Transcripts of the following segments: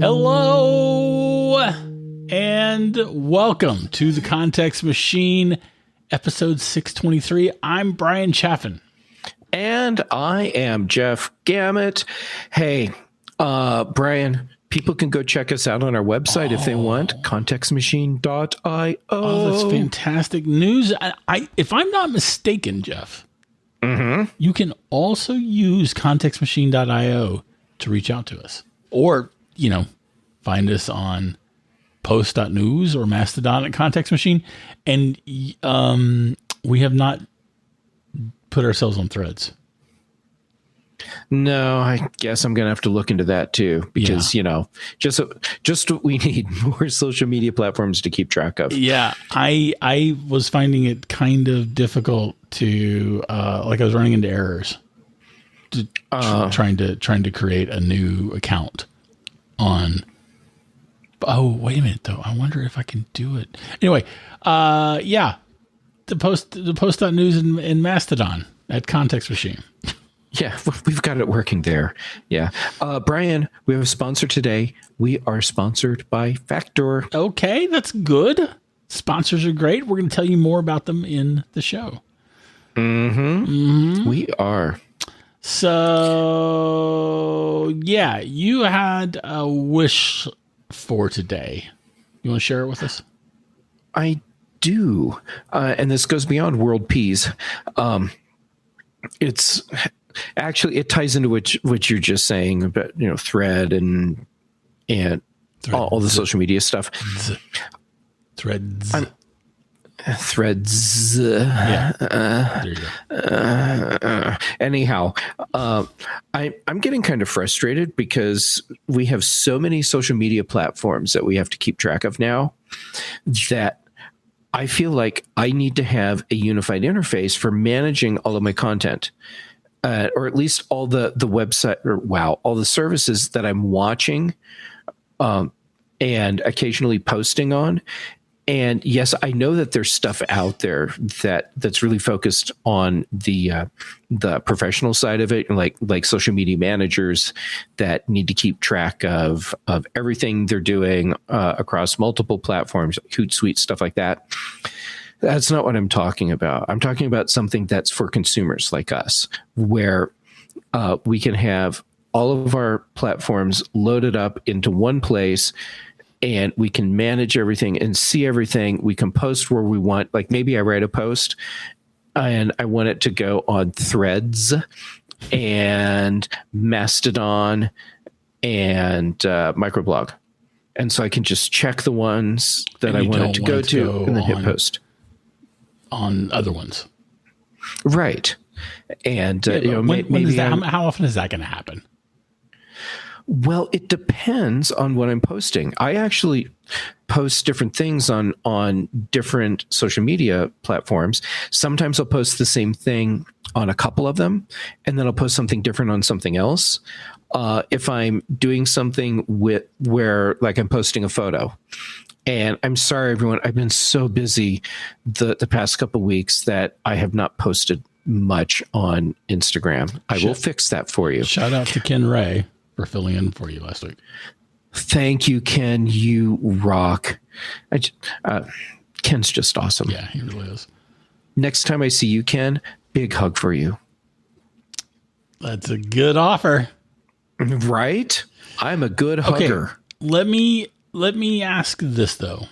Hello and welcome to the Context Machine, episode 623. I'm Brian Chaffin. And I am Jeff Gamet. Hey, Brian, people can go check us out on our website if they want, contextmachine.io. Oh, that's fantastic news. If I'm not mistaken, Jeff, you can also use contextmachine.io to reach out to us. Or, find us on post.news or Mastodon at Context Machine. And we have not put ourselves on Threads. No, I guess I'm going to have to look into that too, because, just what we need, more social media platforms to keep track of. Yeah, I was finding it kind of difficult to, I was running into errors trying to create a new account on. Oh, wait a minute though. I wonder if I can do it. Anyway, the post.news in Mastodon at Context Machine. Yeah, we've got it working there. Yeah. Brian, we have a sponsor today. We are sponsored by Factor. Okay, that's good. Sponsors are great. We're going to tell you more about them in the show. We are. So, yeah, you had a wish for today. You want to share it with us? I do. And this goes beyond world peas. It's actually, it ties into what you're just saying about, Thread and all the social media stuff. Threads. Threads. Yeah. There you go. Anyhow, I'm getting kind of frustrated because we have so many social media platforms that we have to keep track of now that I feel like I need to have a unified interface for managing all of my content, or at least all the website all the services that I'm watching and occasionally posting on. And yes, I know that there's stuff out there that's really focused on the professional side of it, like social media managers that need to keep track of everything they're doing across multiple platforms, Hootsuite, stuff like that. That's not what I'm talking about. I'm talking about something that's for consumers like us, where we can have all of our platforms loaded up into one place, and we can manage everything and see everything. We can post where we want. Like maybe I write a post and I want it to go on Threads and Mastodon and Microblog. And so I can just check the ones that I want it to go to and then hit post. On other ones. Right. And, how often is that going to happen? Well, it depends on what I'm posting. I actually post different things on different social media platforms. Sometimes I'll post the same thing on a couple of them, and then I'll post something different on something else. If I'm doing something where I'm posting a photo, and I'm sorry, everyone, I've been so busy the past couple of weeks that I have not posted much on Instagram. I will fix that for you. Shout out to Ken Ray for filling in for you last week. Thank you, Ken. You rock. Ken's just awesome. Yeah, he really is. Next time I see you, Ken, big hug for you. That's a good offer. Right? I'm a good hugger. Let me ask this, though.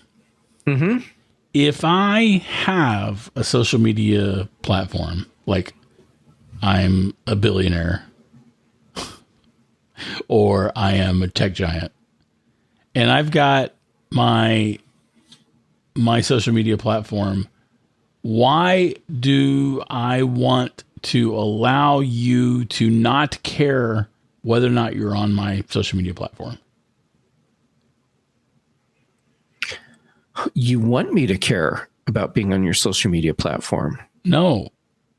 If I have a social media platform, like I'm a billionaire, or I am a tech giant, and I've got my social media platform, why do I want to allow you to not care whether or not you're on my social media platform? You want me to care about being on your social media platform? No.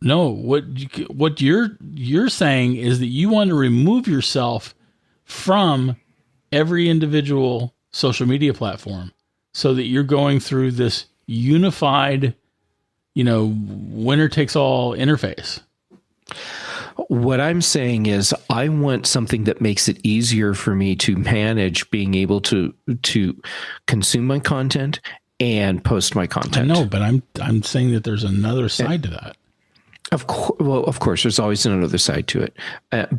What you're saying is that you want to remove yourself from every individual social media platform so that you're going through this unified, winner takes all interface. What I'm saying is I want something that makes it easier for me to manage being able to consume my content and post my content. I know, but I'm saying that there's another side to that. Of course, there's always another side to it.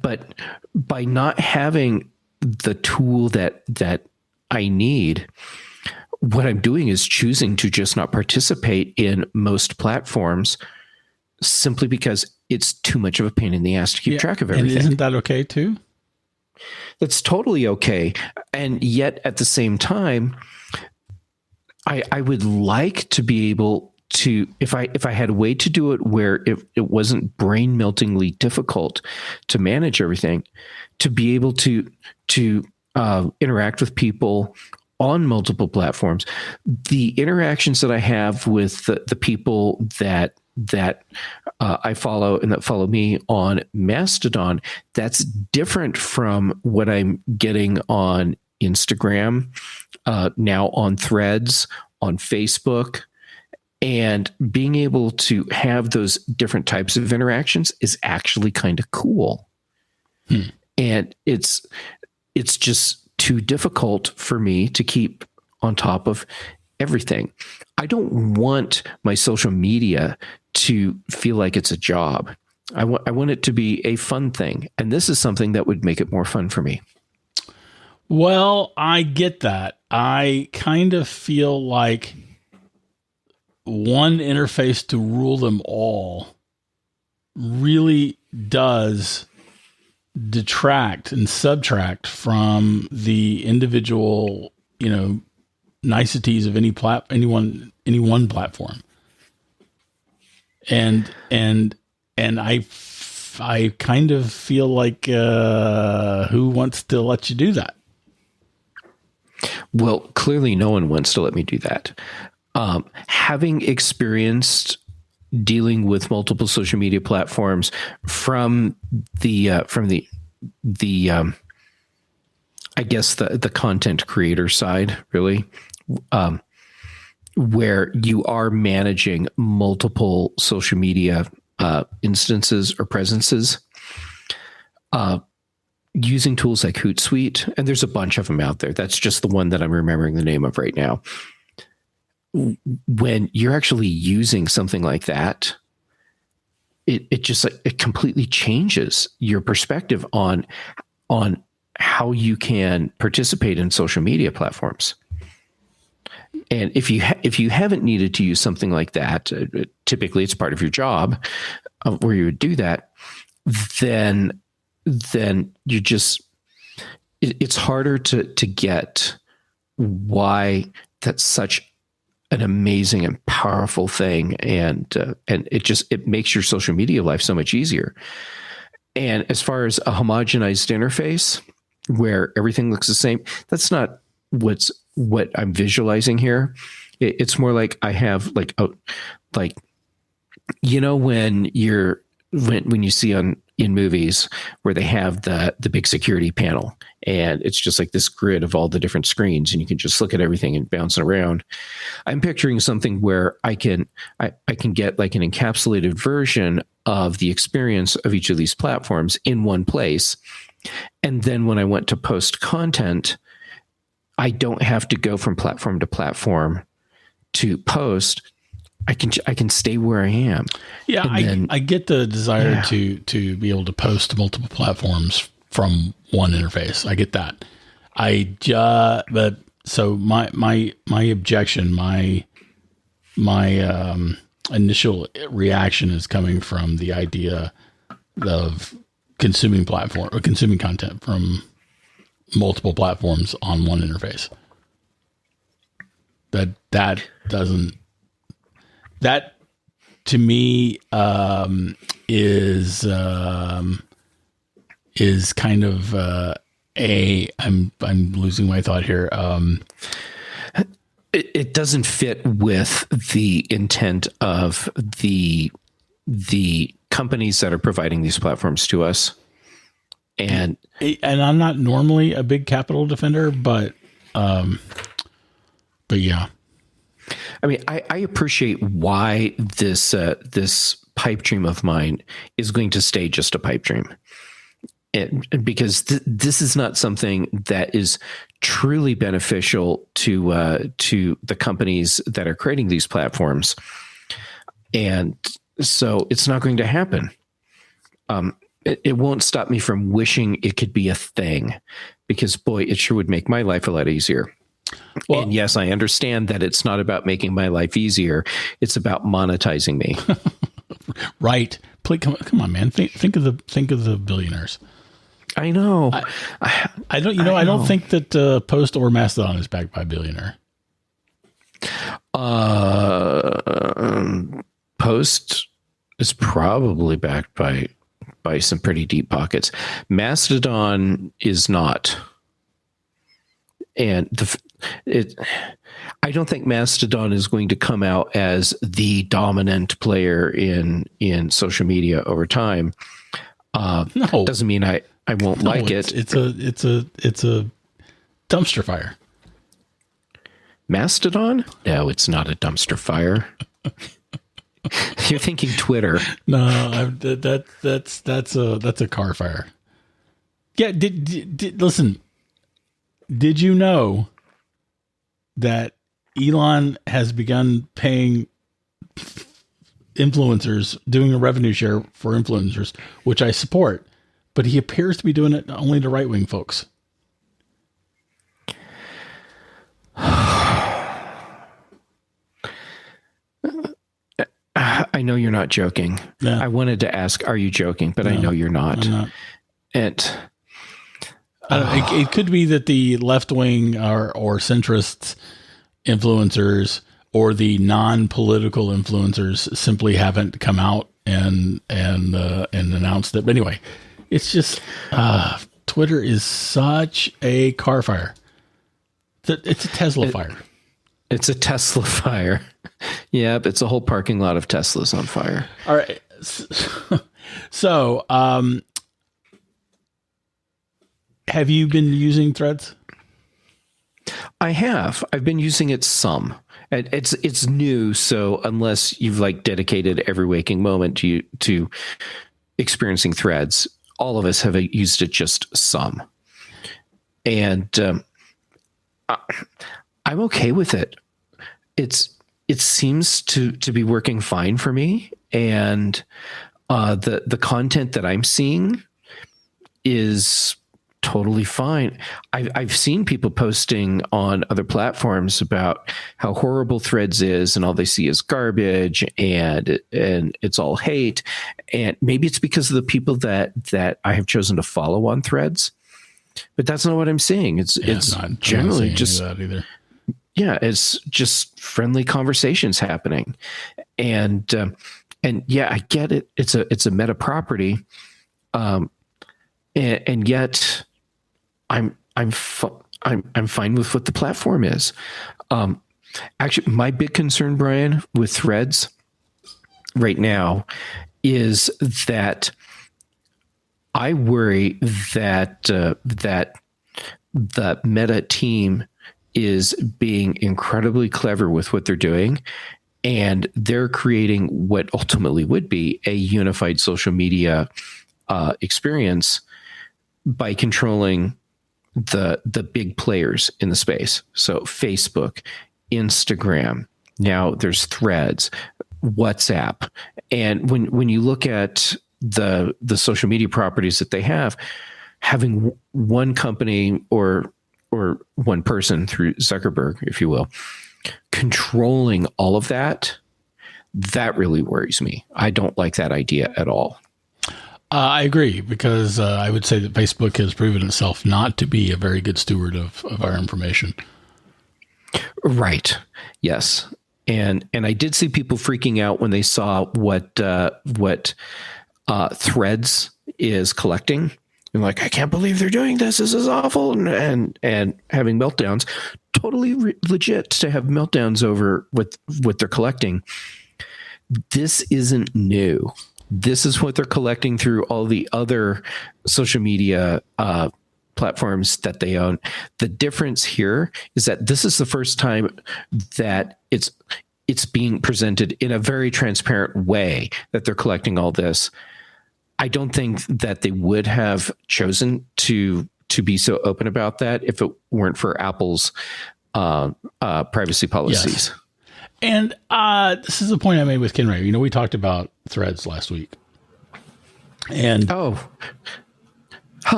But by not having the tool that I need, what I'm doing is choosing to just not participate in most platforms simply because it's too much of a pain in the ass to keep track of everything. And isn't that okay too? That's totally okay. And yet at the same time, I would like to be able to, if I had a way to do it where it wasn't brain meltingly difficult to manage everything, to be able to interact with people on multiple platforms. The interactions that I have with the people that I follow and that follow me on Mastodon, that's different from what I'm getting on Instagram, now on Threads, on Facebook. And being able to have those different types of interactions is actually kind of cool. And it's just too difficult for me to keep on top of everything. I don't want my social media to feel like it's a job. I want it to be a fun thing. And this is something that would make it more fun for me. Well, I get that. I kind of feel like one interface to rule them all really does detract and subtract from the individual, niceties of any one platform. And I kind of feel like who wants to let you do that? Well, clearly no one wants to let me do that. Having experienced dealing with multiple social media platforms from the I guess the content creator side, really, where you are managing multiple social media instances or presences, using tools like Hootsuite, and there's a bunch of them out there. That's just the one that I'm remembering the name of right now. When you're actually using something like that, it just it completely changes your perspective on how you can participate in social media platforms. And if you haven't needed to use something like that, typically it's part of your job where you would do that, then you just it's harder to get why that's such an amazing and powerful thing, and it makes your social media life so much easier. And as far as a homogenized interface where everything looks the same, that's not what I'm visualizing here. It's more like I have when you see in movies where they have the big security panel and it's just like this grid of all the different screens and you can just look at everything and bounce it around. I'm picturing something where I can get like an encapsulated version of the experience of each of these platforms in one place. And then when I want to post content, I don't have to go from platform to platform to post. I can stay where I am. Yeah, I get the desire to be able to post to multiple platforms from one interface. I get that. But so my objection, my initial reaction is coming from the idea of consuming content from multiple platforms on one interface. That to me is kind of I'm losing my thought here. It doesn't fit with the intent of the companies that are providing these platforms to us. And I'm not normally a big capital defender, but yeah. I mean, I appreciate why this pipe dream of mine is going to stay just a pipe dream. Because this is not something that is truly beneficial to the companies that are creating these platforms. And so it's not going to happen. It won't stop me from wishing it could be a thing, because boy, it sure would make my life a lot easier. Well, and yes, I understand that it's not about making my life easier. It's about monetizing me. Right. Come on, man. Think of the billionaires. I know. I don't. You know, I don't think that Post or Mastodon is backed by a billionaire. Post is probably backed by some pretty deep pockets. Mastodon is not, and I don't think Mastodon is going to come out as the dominant player in social media over time. No, doesn't mean I won't like it. It's a dumpster fire. Mastodon? No, it's not a dumpster fire. You're thinking Twitter. No, that's a car fire. Yeah. Listen? Did you know that Elon has begun paying influencers, doing a revenue share for influencers, which I support, but he appears to be doing it only to right-wing folks? I know you're not joking. Yeah. I wanted to ask, are you joking? But no, I know you're not. I'm not. And it could be that the left-wing or centrist influencers or the non-political influencers simply haven't come out and announced it. But anyway, it's just Twitter is such a car fire. It's a Tesla fire. It's a Tesla fire. Yeah, it's a whole parking lot of Teslas on fire. All right. So, have you been using Threads? I have. I've been using it some. It's new, so unless you've dedicated every waking moment to experiencing Threads, all of us have used it just some. And I'm okay with it. It seems to be working fine for me, and the content that I'm seeing is totally fine. I've seen people posting on other platforms about how horrible Threads is, and all they see is garbage, and it's all hate. And maybe it's because of the people that I have chosen to follow on Threads, but that's not what I'm seeing. It's generally just that either. Yeah, it's just friendly conversations happening, and yeah, I get it. It's a meta property, and yet I'm fine with what the platform is. Actually, my big concern, Brian, with Threads right now is that I worry that that the Meta team is being incredibly clever with what they're doing, and they're creating what ultimately would be a unified social media experience by controlling the big players in the space. So Facebook, Instagram, now there's Threads, WhatsApp. And when you look at the social media properties that they have, having one company or one person through Zuckerberg, if you will, controlling all of that really worries me. I don't like that idea at all. I agree, because I would say that Facebook has proven itself not to be a very good steward of our information. Right. Yes. And I did see people freaking out when they saw what Threads is collecting. And I can't believe they're doing this. This is awful. And having meltdowns. Totally legit to have meltdowns over what they're collecting. This isn't new. This is what they're collecting through all the other social media platforms that they own. The difference here is that this is the first time that it's it's being presented in a very transparent way that they're collecting all this. I don't think that they would have chosen to be so open about that if it weren't for Apple's privacy policies. Yes. And this is the point I made with Ken Ray. We talked about Threads last week. And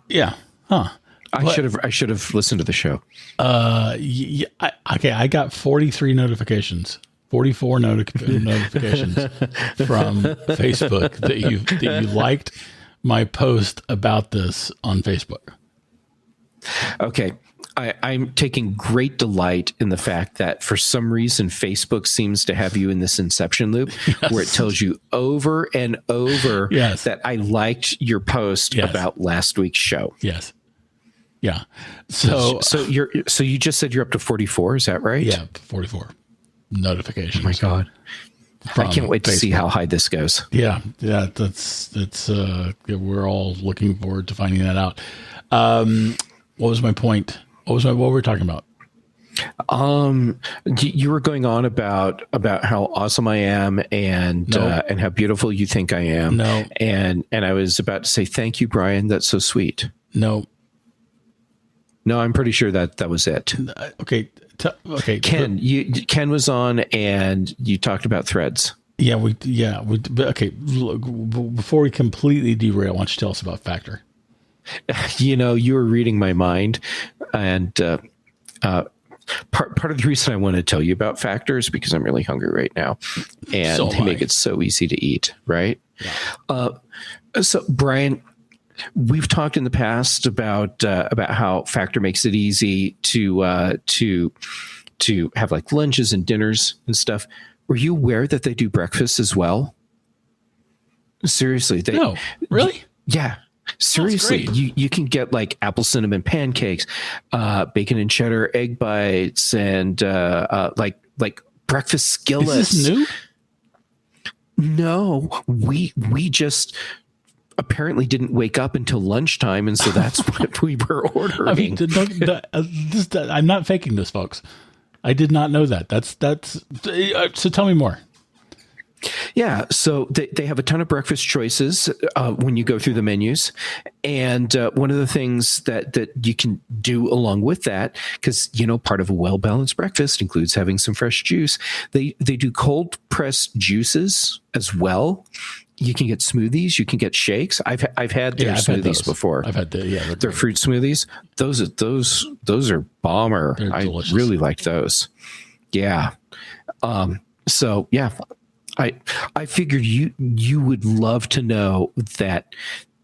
yeah, I should have listened to the show. I got 43 notifications, 44 notifications from Facebook that you liked my post about this on Facebook. Okay. I'm taking great delight in the fact that for some reason Facebook seems to have you in this inception loop where it tells you over and over that I liked your post about last week's show. Yes. Yeah. So you just said you're up to 44, is that right? Yeah, 44 notifications. Oh my God. I can't wait to see how high this goes. Yeah. That's we're all looking forward to finding that out. What was my point? What were we talking about? You were going on about how awesome I am and how beautiful you think I am. No. And I was about to say, thank you, Brian. That's so sweet. No, I'm pretty sure that was it. Okay. Okay. Ken was on and you talked about Threads. Yeah. Okay. Before we completely derail, why don't you tell us about Factor? You were reading my mind, and part of the reason I want to tell you about Factor is because I'm really hungry right now, and they make it so easy to eat, right? Yeah. So, Brian, we've talked in the past about how Factor makes it easy to have like lunches and dinners and stuff. Were you aware that they do breakfast as well? Seriously, no, really? Yeah. Seriously, you can get like apple cinnamon pancakes, bacon and cheddar egg bites, and like breakfast skillets. Is this new? No, we just apparently didn't wake up until lunchtime, and so that's what we were ordering. I mean, I'm not faking this, folks. I did not know that. That's so. Tell me more. Yeah, so they have a ton of breakfast choices when you go through the menus. And one of the things that you can do along with that, because, part of a well-balanced breakfast includes having some fresh juice. They do cold-pressed juices as well. You can get smoothies. You can get shakes. I've had their smoothies before. I've had their fruit smoothies. Those are bomber. I really liked those. Yeah. So, yeah. I figured you would love to know that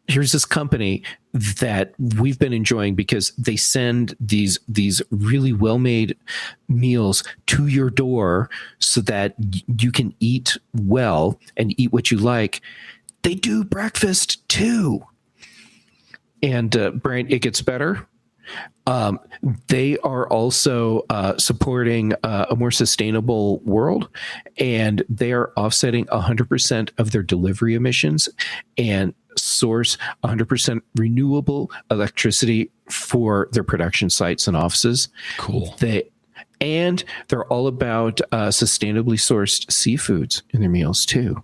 here's this company that we've been enjoying because they send these really well-made meals to your door so that you can eat well and eat what you like. They do breakfast too. And Brian, it gets better. They are also supporting a more sustainable world, and they are offsetting 100% of their delivery emissions and source 100% renewable electricity for their production sites and offices. Cool. They're all about sustainably sourced seafoods in their meals too.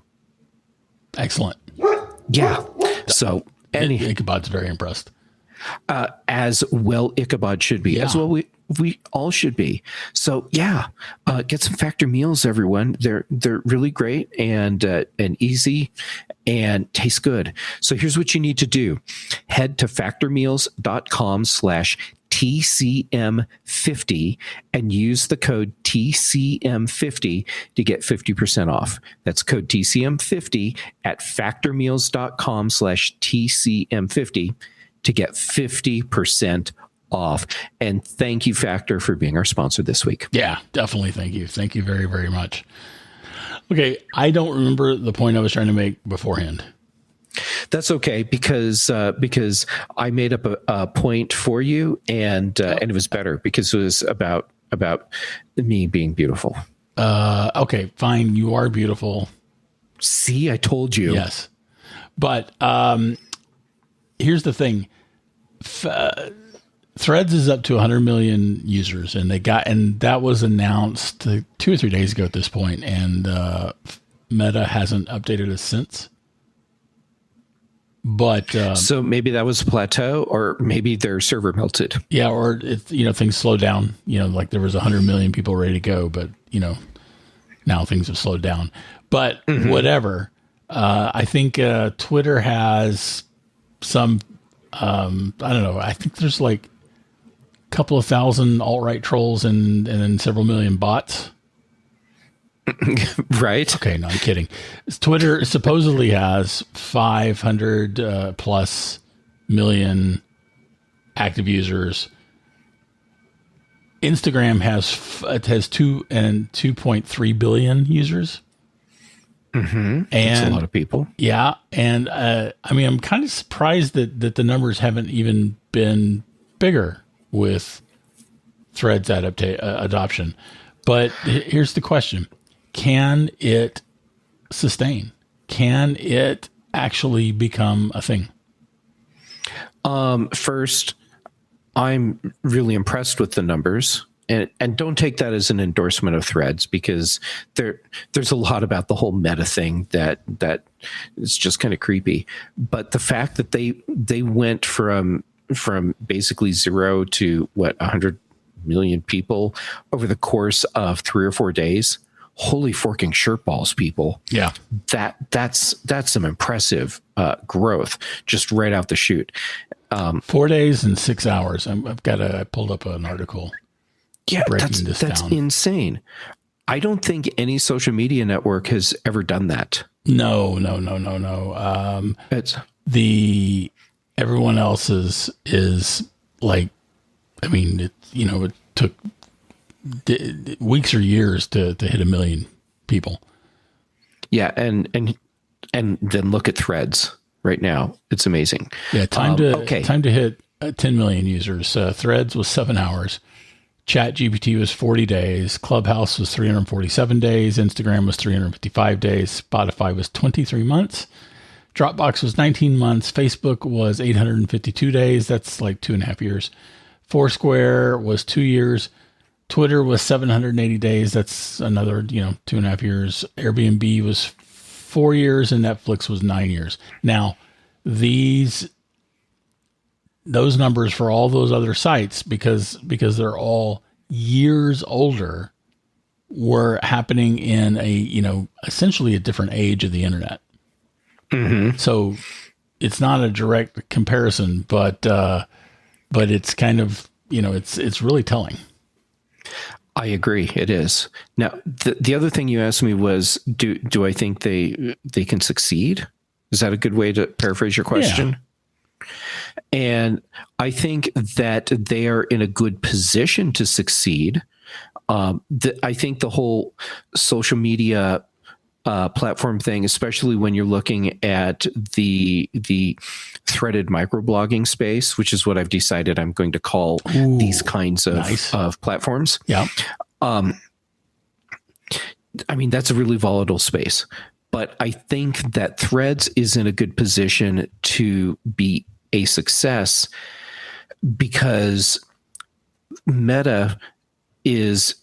Excellent. Yeah. So Ichabod's very impressed. As well Ichabod should be, as well we all should be. So get some Factor meals, everyone. They're really great and easy and taste good. So here's what you need to do. Head to factormeals.com/TCM50 and use the code TCM50 to get 50% off. That's code TCM50 at factormeals.com/TCM50 to get 50% off. And thank you, Factor, for being our sponsor this week. Yeah, definitely. Thank you. Thank you very, very much. Okay. I don't remember the point I was trying to make beforehand. That's okay, because I made up a point for you and it was better because it was about me being beautiful. Okay, fine. You are beautiful. See, I told you. Yes. But, here's the thing. Threads is up to 100 million users, and that was announced 2 or 3 days ago at this point, and Meta hasn't updated us since. But so maybe that was a plateau, or maybe their server melted. Yeah, or things slowed down. Like there was 100 million people ready to go, but now things have slowed down. But whatever. I think Twitter has some. I don't know. I think there's like a couple of thousand alt-right trolls and then several million bots. Right. Okay, no, I'm kidding. Twitter supposedly has 500 plus million active users. Instagram has 2.3 billion users. And that's a lot of people. Yeah, and I'm kind of surprised that the numbers haven't even been bigger with Threads adoption. But here's the question. Can it sustain? Can it actually become a thing? First, I'm really impressed with the numbers, and don't take that as an endorsement of Threads, because there's a lot about the whole Meta thing that is just kind of creepy. But the fact that they went from basically 0 to 100 million people over the course of 3 or 4 days. Holy forking shirt balls, people. Yeah. That's some impressive growth just right out the chute. 4 days and 6 hours. I pulled up an article. Yeah, that's insane. I don't think any social media network has ever done that. No. Everyone else's is like, it took weeks or years to hit 1 million people. Yeah, and then look at Threads right now. It's amazing. Yeah, time to hit 10 million users. Threads was 7 hours. ChatGPT was 40 days. Clubhouse was 347 days. Instagram was 355 days. Spotify was 23 months. Dropbox was 19 months. Facebook was 852 days. That's like 2.5 years. Foursquare was 2 years. Twitter was 780 days. That's another, 2.5 years. Airbnb was 4 years, and Netflix was 9 years. Now, those numbers for all those other sites, because they're all years older, were happening in essentially a different age of the internet. Mm-hmm. So it's not a direct comparison, but it's kind of, it's really telling. I agree. It is. Now, the other thing you asked me was, do I think they can succeed? Is that a good way to paraphrase your question? Yeah. And I think that they are in a good position to succeed. I think the whole social media platform thing, especially when you're looking at the threaded microblogging space, which is what I've decided I'm going to call these kinds of platforms. Yeah. That's a really volatile space, but I think that Threads is in a good position to be a success because Meta is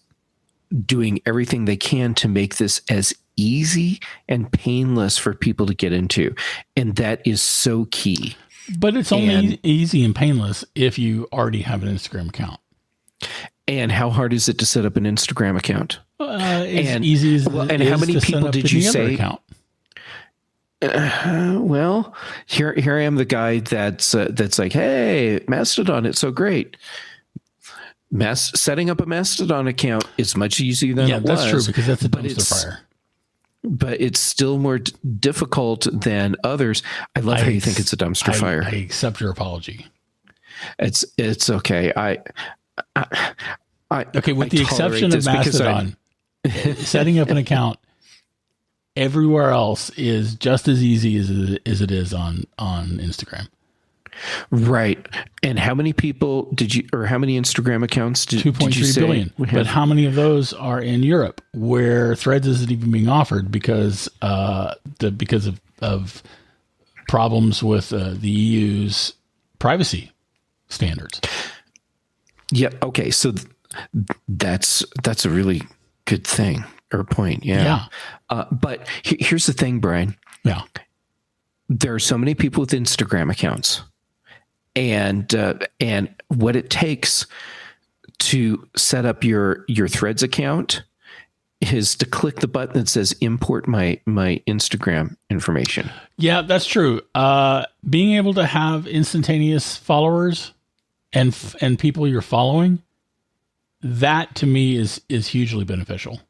doing everything they can to make this as easy and painless for people to get into. And that is so key. But it's only easy and painless if you already have an Instagram account. And how hard is it to set up an Instagram account? As easy as and how many people did you say? Account. Well, here I am, the guy that's like, hey, Mastodon, it's so great. Setting up a Mastodon account is much easier than it was. Yeah, that's true, because that's a dumpster fire. But it's still more difficult than others. I love how you think it's a dumpster fire. I accept your apology. It's okay. Okay, with the exception of Mastodon, setting up an account everywhere else is just as easy as it is on Instagram. Right. And how many people how many Instagram accounts did you say? 2.3 billion. But how many of those are in Europe, where Threads isn't even being offered because of problems with the EU's privacy standards? Yeah. Okay. So that's a really good thing or point. Yeah. But here's the thing, Brian. Yeah. There are so many people with Instagram accounts, and what it takes to set up your Threads account is to click the button that says import my Instagram information. Yeah, that's true. Being able to have instantaneous followers and people you're following, that to me is hugely beneficial.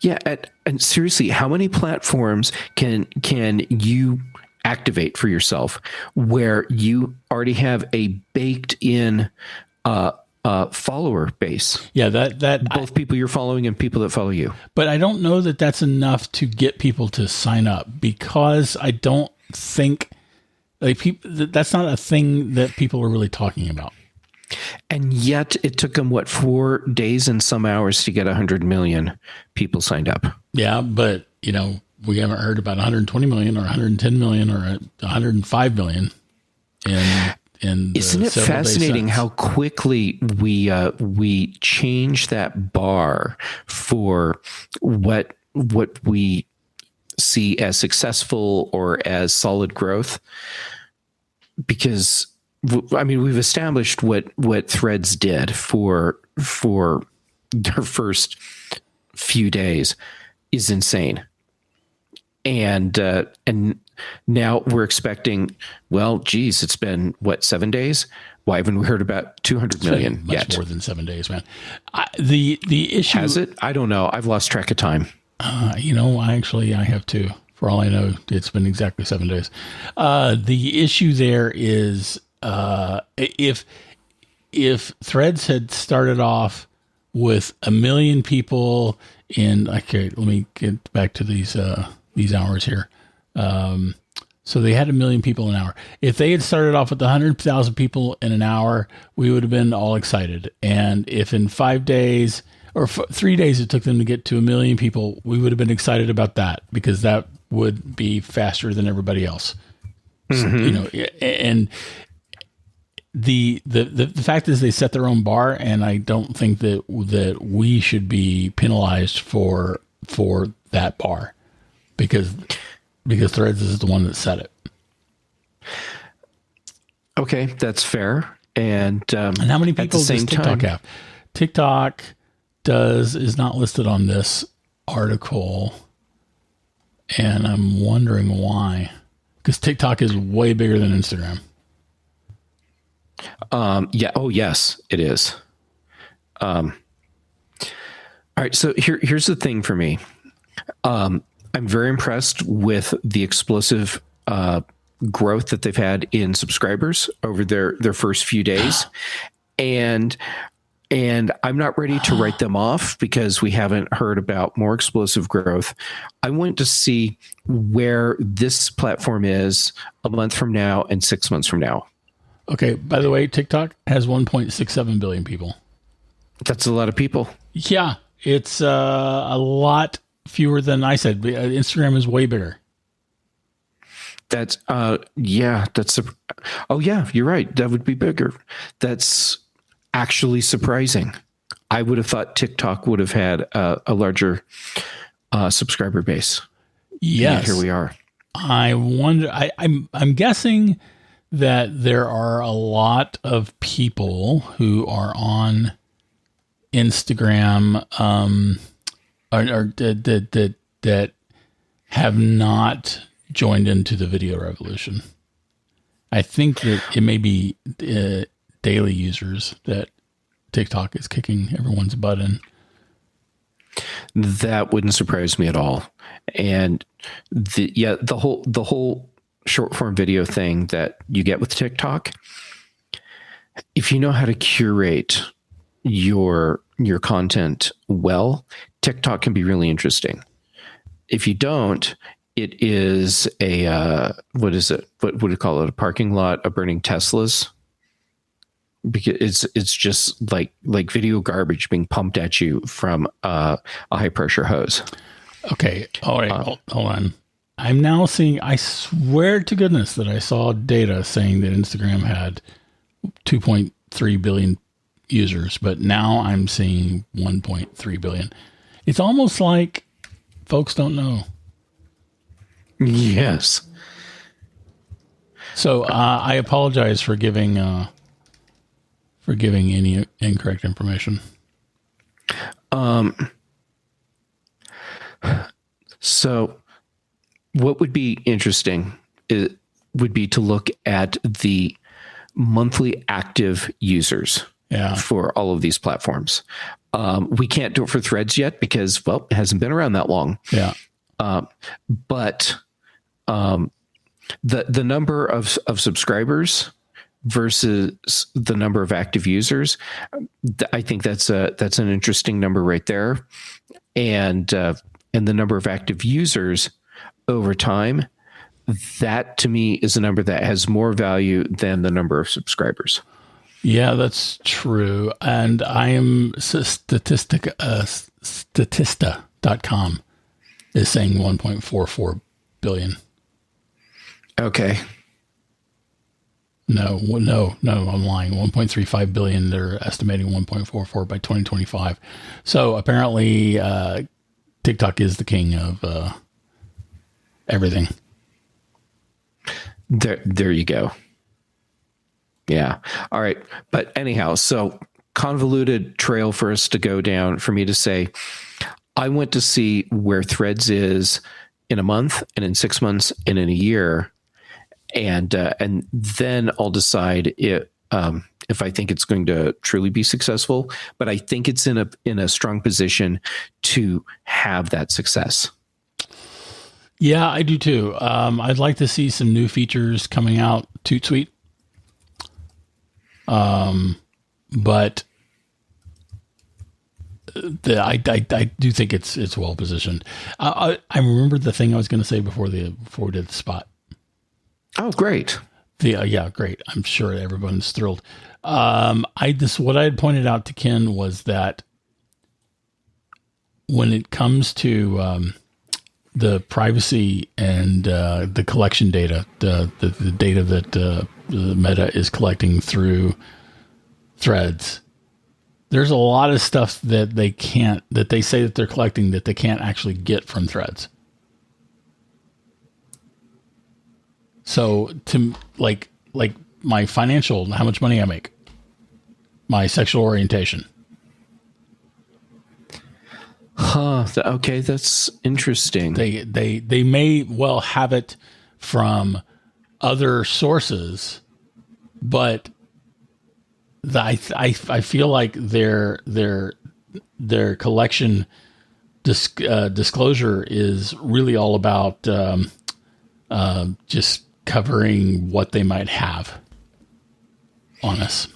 Yeah, and seriously, how many platforms can you activate for yourself where you already have a baked in follower base? Yeah, that both people you're following and people that follow you. But I don't know that that's enough to get people to sign up, because I don't think that's not a thing that people are really talking about. And yet it took them, 4 days and some hours to get 100 million people signed up. Yeah, but we haven't heard about 120 million or 110 million or 105 million. Isn't it fascinating how quickly we change that bar for what we see as successful or as solid growth? Because we've established what Threads did for their first few days is insane, and now we're expecting. Well, geez, it's been 7 days? Why haven't we heard about 200 million yet? Much more than 7 days, man. The issue, has it? I don't know. I've lost track of time. I have too. For all I know, it's been exactly 7 days. The issue there is, if Threads had started off with 1 million people let me get back to these hours here. So they had 1 million people an hour. If they had started off with 100,000 people in an hour, we would have been all excited. And if in 5 days or 3 days it took them to get to 1 million people, we would have been excited about that, because that would be faster than everybody else. Mm-hmm. And the fact is they set their own bar, and I don't think that we should be penalized for that bar, because Threads is the one that set it. Okay, that's fair. And how many people does TikTok have? TikTok is not listed on this article, and I'm wondering why. Because TikTok is way bigger than Instagram. Yeah. Oh, yes, it is. All right. So here's the thing for me. I'm very impressed with the explosive growth that they've had in subscribers over their first few days, and I'm not ready to write them off because we haven't heard about more explosive growth. I want to see where this platform is a month from now and 6 months from now. Okay. By the way, TikTok has 1.67 billion people. That's a lot of people. Yeah, it's a lot fewer than I said. Instagram is way bigger. That's oh yeah, you're right. That would be bigger. That's actually surprising. I would have thought TikTok would have had a larger subscriber base. Yes, and here we are. I wonder. I'm guessing that there are a lot of people who are on Instagram that have not joined into the video revolution. I think that it may be daily users that TikTok is kicking everyone's butt in. That wouldn't surprise me at all. And the whole short form video thing that you get with TikTok, if you know how to curate your content well, TikTok can be really interesting. If you don't, it is what is it? What would you call it? A parking lot of burning Teslas? Because it's just like video garbage being pumped at you from a high pressure hose. Okay. All right. Hold on. I'm now seeing, I swear to goodness that I saw data saying that Instagram had 2.3 billion users, but now I'm seeing 1.3 billion. It's almost like folks don't know. Yes. So I apologize for giving any incorrect information. So what would be interesting would be to look at the monthly active users for all of these platforms. We can't do it for Threads yet because, well, it hasn't been around that long. Yeah. But the number of subscribers versus the number of active users, I think that's an interesting number right there. And the number of active users over time, that to me is a number that has more value than the number of subscribers. Yeah, that's true. And I am Statista.com is saying 1.44 billion. Okay. No, I'm lying. 1.35 billion. They're estimating 1.44 by 2025. So apparently, TikTok is the king of everything. There you go. Yeah. All right. But anyhow, so convoluted trail for us to go down for me to say, I want to see where Threads is in a month and in 6 months and in a year. And then I'll decide if I think it's going to truly be successful, but I think it's in a strong position to have that success. Yeah, I do too. I'd like to see some new features coming out Toot Suite. But I do think it's well positioned. I remember the thing I was going to say before we did the spot. Oh, great. Yeah, great. I'm sure everyone's thrilled. What I had pointed out to Ken was that when it comes to the privacy and the collection data, the data that the Meta is collecting through Threads, there's a lot of stuff that they say that they're collecting that they can't actually get from Threads. So to like my financial, how much money I make, my sexual orientation. Huh. Okay, that's interesting. They may well have it from other sources, but I feel like their collection disclosure is really all about just covering what they might have on us.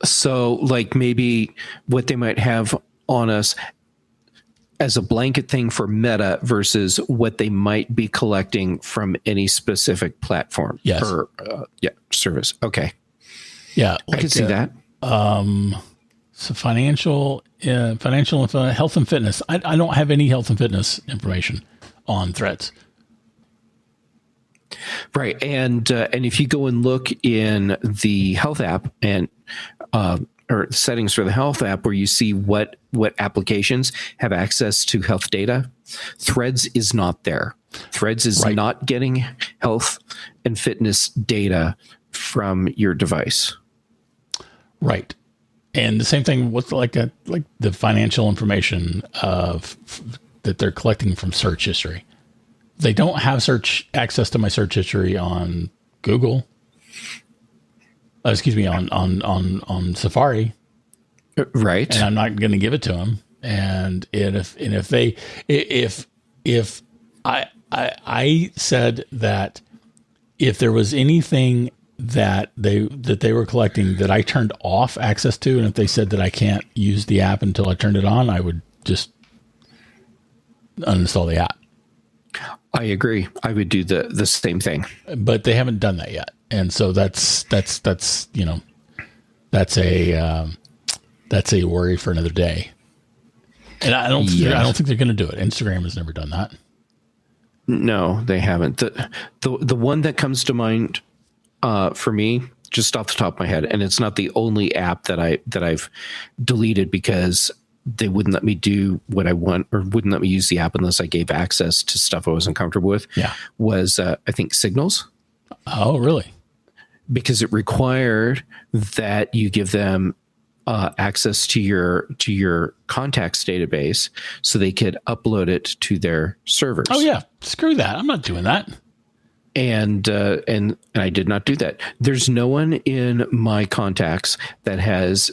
So, like maybe what they might have on us as a blanket thing for Meta versus what they might be collecting from any specific platform or service. Okay. Yeah. I can see that. So financial info, health and fitness. I don't have any health and fitness information on Threads. Right. And if you go and look in the health app and or settings for the health app where you see what applications have access to health data, Threads is not there. Threads is not getting health and fitness data from your device. Right. And the same thing with like the financial information that they're collecting from search history. They don't have access to my search history on Google. On Safari. Right. And I'm not going to give it to them. And if I said that if there was anything that they were collecting that I turned off access to, and if they said that I can't use the app until I turned it on, I would just uninstall the app. I agree. I would do the same thing. But they haven't done that yet. And so that's a worry for another day. And I don't think they're going to do it. Instagram has never done that. No, they haven't. The one that comes to mind for me, just off the top of my head, and it's not the only app that I've deleted because they wouldn't let me do what I want, or wouldn't let me use the app unless I gave access to stuff I wasn't comfortable with. Yeah. Was I think Signals. Oh, really? Because it required that you give them access to your contacts database so they could upload it to their servers. Oh yeah, screw that. I'm not doing that. And I did not do that. There's no one in my contacts that has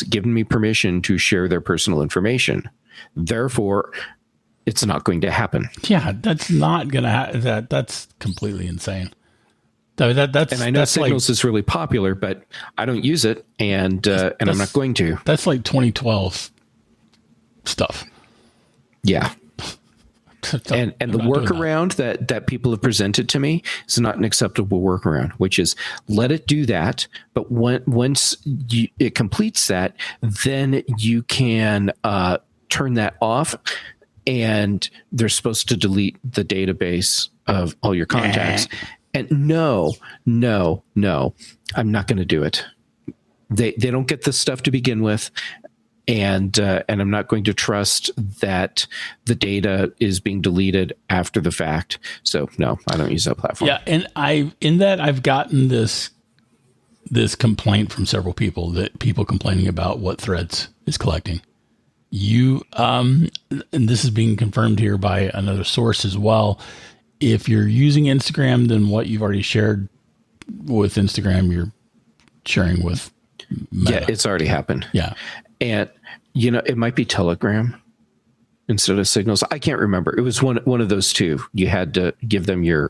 given me permission to share their personal information. Therefore, it's not going to happen. Yeah, that's not gonna. That's completely insane. That's and I know that's Signals like, is really popular, but I don't use it, and I'm not going to. That's like 2012 stuff. Yeah. And the workaround that people have presented to me is not an acceptable workaround, which is let it do that. But once it completes that, then you can turn that off, and they're supposed to delete the database of all your contacts. And no, I'm not going to do it. They don't get this stuff to begin with. And I'm not going to trust that the data is being deleted after the fact. So no, I don't use that platform. Yeah, and I've gotten this complaint from several people, that people complaining about what Threads is collecting. And this is being confirmed here by another source as well. If you're using Instagram, then what you've already shared with Instagram, you're sharing with Meta. Yeah, it's already happened. Yeah. And, it might be Telegram instead of Signals. I can't remember. It was one of those two. You had to give them your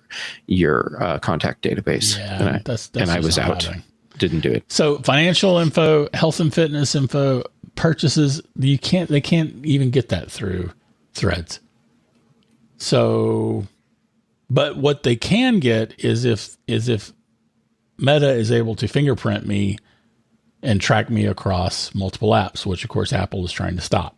contact database. Yeah, and I was out. Happening. Didn't do it. So financial info, health and fitness info, purchases, they can't even get that through Threads. So, but what they can get is if Meta is able to fingerprint me and track me across multiple apps, which of course Apple is trying to stop.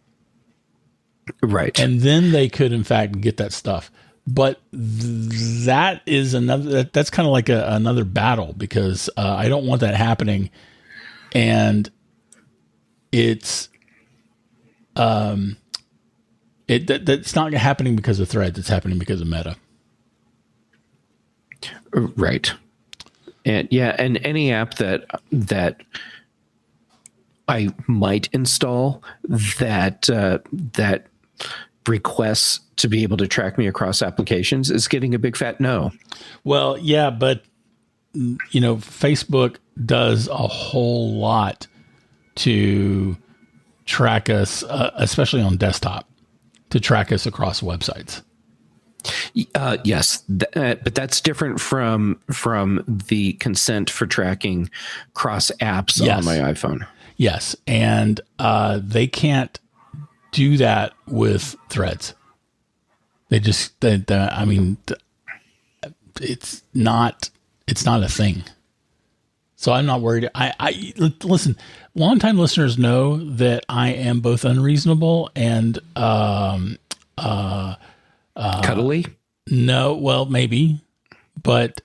Right. And then they could in fact get that stuff. But that is that's kind of like another battle, because I don't want that happening. And it's that's not happening because of Threads. It's happening because of Meta. Right. And yeah, and any app that I might install that requests to be able to track me across applications is getting a big fat no. Well, yeah, but Facebook does a whole lot to track us, especially on desktop, to track us across websites. Yes, but that's different from the consent for tracking cross apps on my iPhone. Yes, and they can't do that with Threads. They just, I mean, it's not a thing. So I'm not worried. I listen. Longtime listeners know that I am both unreasonable and cuddly. No, well, maybe, but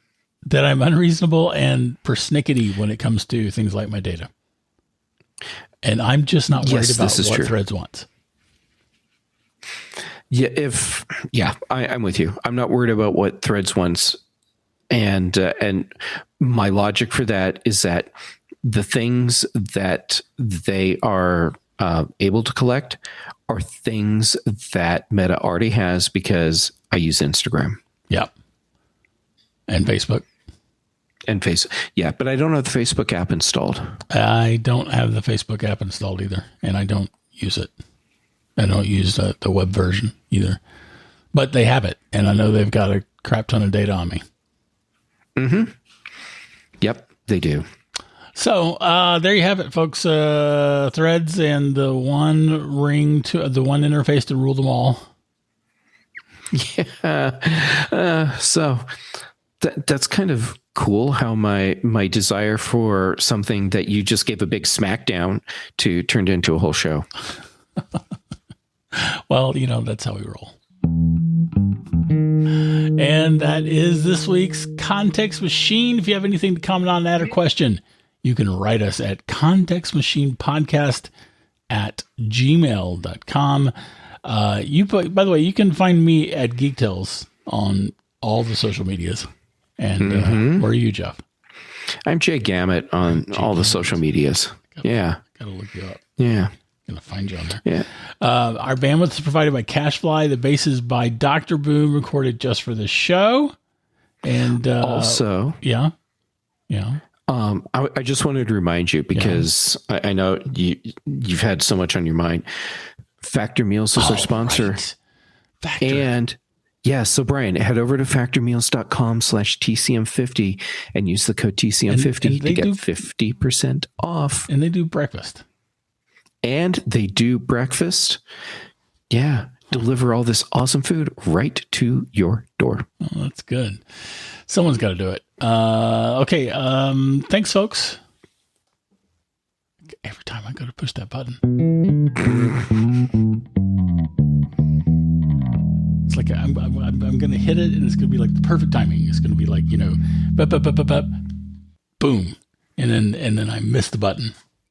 that I'm unreasonable and persnickety when it comes to things like my data. And I'm just not worried about what true. Threads wants. Yeah, I'm with you. I'm not worried about what Threads wants, and my logic for that is that the things that they are able to collect are things that Meta already has, because I use Instagram. Yeah, and Facebook. And yeah, but I don't have the Facebook app installed. I don't have the Facebook app installed either, and I don't use it. I don't use the web version either, but they have it, and I know they've got a crap ton of data on me. Mm-hmm. Yep, they do. So there you have it, folks. Threads and the one interface to rule them all. Yeah. So that's kind of cool how my desire for something that you just gave a big smackdown to turned into a whole show. Well, that's how we roll. And that is this week's Context Machine. If you have anything to comment on that or question, you can write us at contextmachinepodcast@gmail.com. By the way, you can find me at Geek Tales on all the social medias. And where are you, Jeff? I'm Jay Gamet on all the social medias. Gotta look you up. Yeah. Gonna find you on there. Yeah. Our bandwidth is provided by CashFly. The bass is by Dr. Boom, recorded just for the show. And also, yeah. I just wanted to remind you because I know you've had so much on your mind. Factor Meals is our sponsor. Right. Factor. And so Brian, head over to factormeals.com/TCM50 and use the code TCM50 to get 50% off. And they do breakfast. Yeah. Deliver all this awesome food right to your door. Oh, that's good. Someone's got to do it. Okay. Thanks, folks. Every time I go to push that button, it's like I'm going to hit it, and it's going to be like the perfect timing. It's going to be like, boom, and then I miss the button.